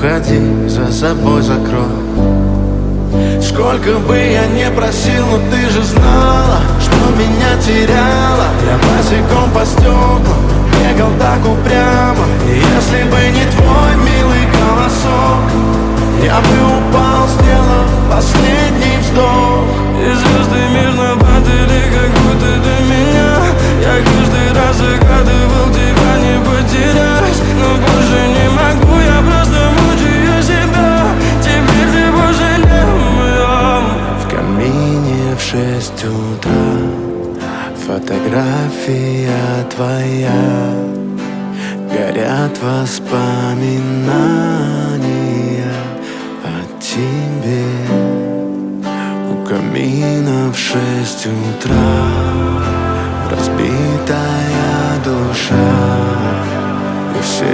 уходи, за собой закрой. Сколько бы я не просил, но ты же знала, что меня теряла. Я босиком по стеклам бегал так упрямо. И если бы не твой милый голосок, я бы упал, сделав последний вздох. И звезды мирно падали, как будто до меня. Я каждый раз загадывал тебя не потерять, но больше не могу, я просто мучаю себя. Теперь ты больше не моя. В камине в 6 утра фотография твоя. Горят воспоминания о тебе. У камина в 6 утра разбитая душа. И все